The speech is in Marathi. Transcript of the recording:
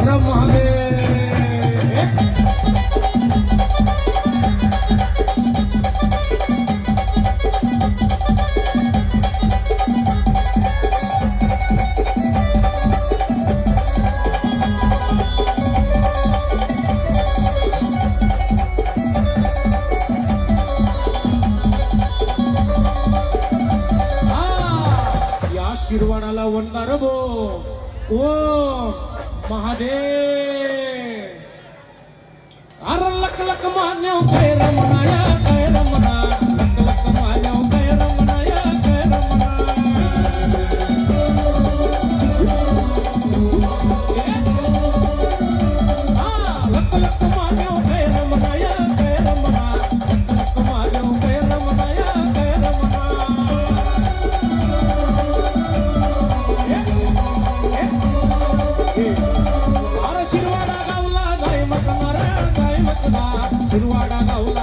हर महादेव. शिरवाणाला वंदार भो ओम महादेव. अरे लक लक मान्यो काय रमणाया काय रमणा लक लक मान्यो काय रमणाया काय रमणा. लक लक मान्यो काय रमणाया काय रमणा लक लक मान्यो काय रमणाया काय रमणा. शिरवाडा गावला